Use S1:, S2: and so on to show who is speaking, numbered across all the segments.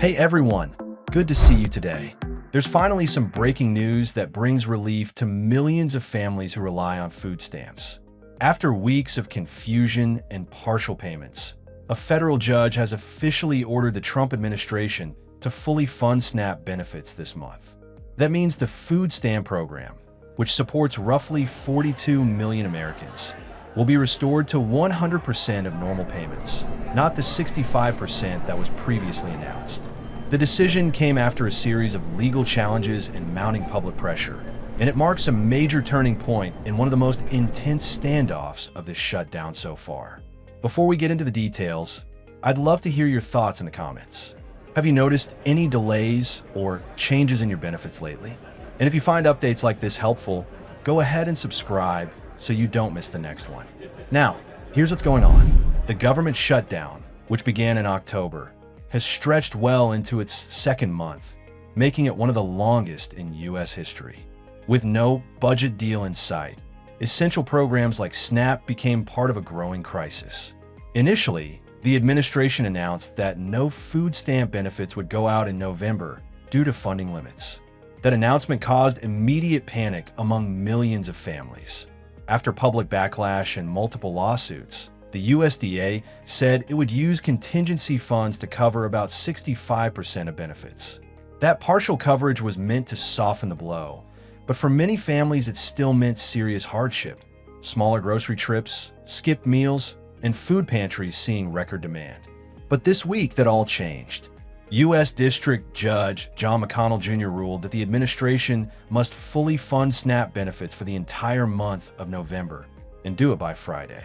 S1: Hey everyone, good to see you today. There's finally some breaking news that brings relief to millions of families who rely on food stamps. After weeks of confusion and partial payments, a federal judge has officially ordered the Trump administration to fully fund SNAP benefits this month. That means the food stamp program, which supports roughly 42 million Americans, will be restored to 100% of normal payments, not the 65% that was previously announced. The decision came after a series of legal challenges and mounting public pressure, and it marks a major turning point in one of the most intense standoffs of this shutdown so far. Before we get into the details, I'd love to hear your thoughts in the comments. Have you noticed any delays or changes in your benefits lately? And if you find updates like this helpful, go ahead and subscribe so you don't miss the next one. Now, here's what's going on. The government shutdown, which began in October, has stretched well into its second month, making it one of the longest in U.S. history. With no budget deal in sight, essential programs like SNAP became part of a growing crisis. Initially, the administration announced that no food stamp benefits would go out in November due to funding limits. That announcement caused immediate panic among millions of families. After public backlash and multiple lawsuits, the USDA said it would use contingency funds to cover about 65% of benefits. That partial coverage was meant to soften the blow, but for many families it still meant serious hardship. Smaller grocery trips, skipped meals, and food pantries seeing record demand. But this week that all changed. U.S. District Judge John McConnell Jr. ruled that the administration must fully fund SNAP benefits for the entire month of November and do it by Friday.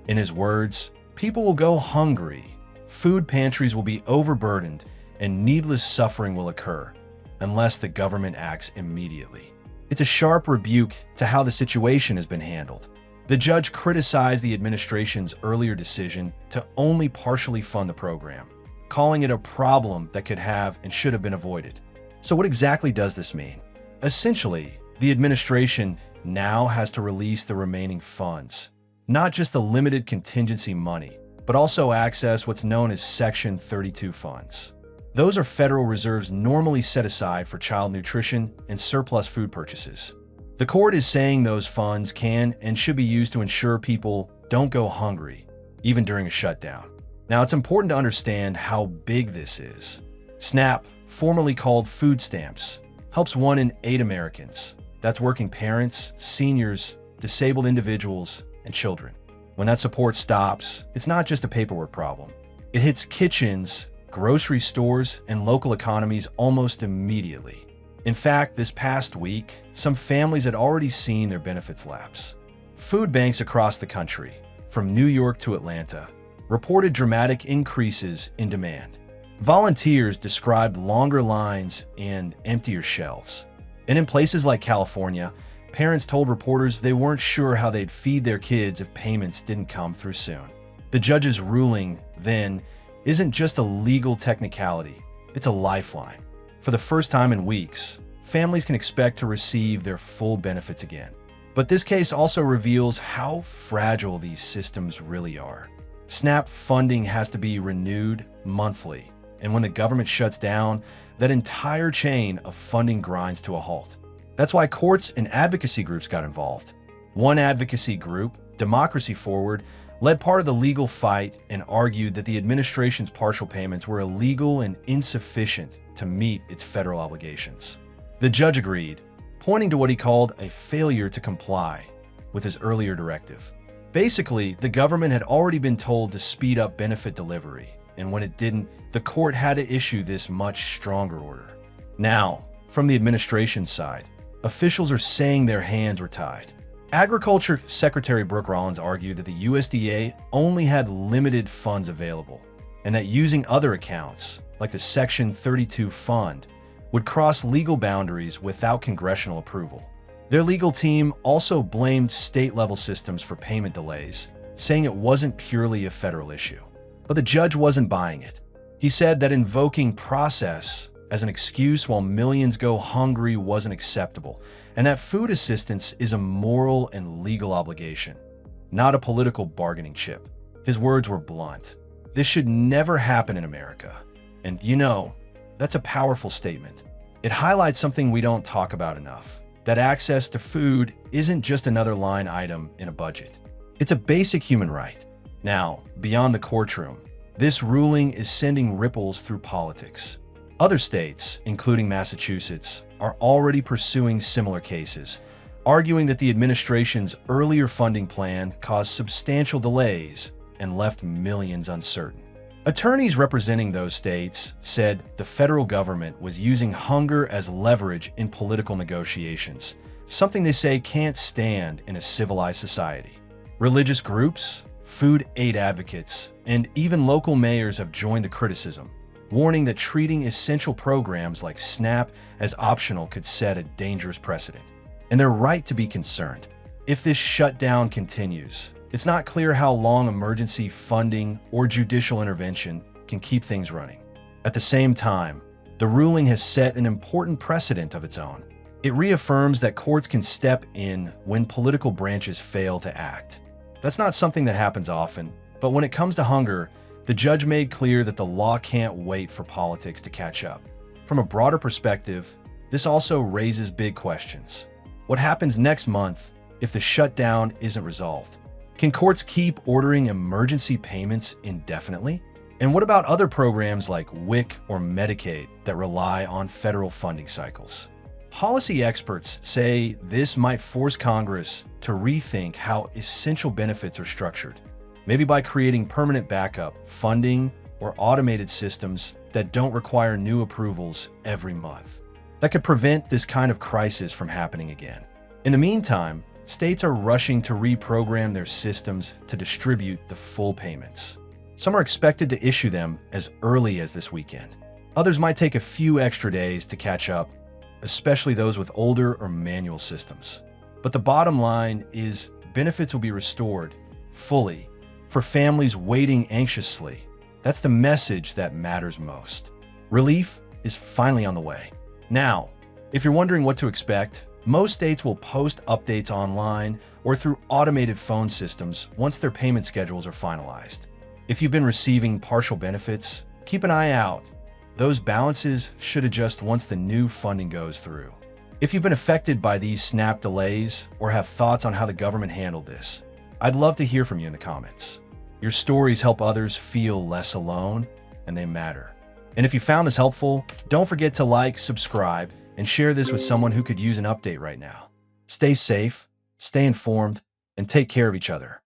S1: In his words, people will go hungry, food pantries will be overburdened, and needless suffering will occur unless the government acts immediately. It's a sharp rebuke to how the situation has been handled. The judge criticized the administration's earlier decision to only partially fund the program, calling it a problem that could have and should have been avoided. So what exactly does this mean? Essentially, the administration now has to release the remaining funds, not just the limited contingency money, but also access what's known as Section 32 funds. Those are federal reserves normally set aside for child nutrition and surplus food purchases. The court is saying those funds can and should be used to ensure people don't go hungry, even during a shutdown. Now, it's important to understand how big this is. SNAP, formerly called food stamps, helps 1 in 8 Americans. That's working parents, seniors, disabled individuals, and children. When that support stops, it's not just a paperwork problem. It hits kitchens, grocery stores, and local economies almost immediately. In fact, this past week, some families had already seen their benefits lapse. Food banks across the country, from New York to Atlanta, reported dramatic increases in demand. Volunteers described longer lines and emptier shelves. And in places like California, parents told reporters they weren't sure how they'd feed their kids if payments didn't come through soon. The judge's ruling, then, isn't just a legal technicality, it's a lifeline. For the first time in weeks, families can expect to receive their full benefits again. But this case also reveals how fragile these systems really are. SNAP funding has to be renewed monthly, and when the government shuts down, that entire chain of funding grinds to a halt. That's why courts and advocacy groups got involved. One advocacy group, Democracy Forward, led part of the legal fight and argued that the administration's partial payments were illegal and insufficient to meet its federal obligations. The judge agreed, pointing to what he called a failure to comply with his earlier directive. Basically, the government had already been told to speed up benefit delivery, and when it didn't, the court had to issue this much stronger order. Now, from the administration side, officials are saying their hands were tied. Agriculture Secretary Brooke Rollins argued that the USDA only had limited funds available, and that using other accounts, like the Section 32 fund, would cross legal boundaries without congressional approval. Their legal team also blamed state-level systems for payment delays, saying it wasn't purely a federal issue. But the judge wasn't buying it. He said that invoking process as an excuse while millions go hungry wasn't acceptable, and that food assistance is a moral and legal obligation, not a political bargaining chip. His words were blunt. This should never happen in America. And That's a powerful statement. It highlights something we don't talk about enough, that access to food isn't just another line item in a budget. It's a basic human right. Now, beyond the courtroom, this ruling is sending ripples through politics. Other states, including Massachusetts, are already pursuing similar cases, arguing that the administration's earlier funding plan caused substantial delays and left millions uncertain. Attorneys representing those states said the federal government was using hunger as leverage in political negotiations, something they say can't stand in a civilized society. Religious groups, food aid advocates, and even local mayors have joined the criticism, warning that treating essential programs like SNAP as optional could set a dangerous precedent. And they're right to be concerned. If this shutdown continues, it's not clear how long emergency funding or judicial intervention can keep things running. At the same time, the ruling has set an important precedent of its own. It reaffirms that courts can step in when political branches fail to act. That's not something that happens often, but when it comes to hunger, the judge made clear that the law can't wait for politics to catch up. From a broader perspective, this also raises big questions. What happens next month if the shutdown isn't resolved? Can courts keep ordering emergency payments indefinitely? And what about other programs like WIC or Medicaid that rely on federal funding cycles? Policy experts say this might force Congress to rethink how essential benefits are structured, maybe by creating permanent backup, funding, or automated systems that don't require new approvals every month. That could prevent this kind of crisis from happening again. In the meantime, states are rushing to reprogram their systems to distribute the full payments. Some are expected to issue them as early as this weekend. Others might take a few extra days to catch up, especially those with older or manual systems. But the bottom line is benefits will be restored fully for families waiting anxiously. That's the message that matters most. Relief is finally on the way. Now, if you're wondering what to expect, most states will post updates online or through automated phone systems once their payment schedules are finalized. If you've been receiving partial benefits, keep an eye out. Those balances should adjust once the new funding goes through. If you've been affected by these SNAP delays or have thoughts on how the government handled this, I'd love to hear from you in the comments. Your stories help others feel less alone, and they matter. And if you found this helpful, don't forget to like, subscribe, and share this with someone who could use an update right now. Stay safe, stay informed, and take care of each other.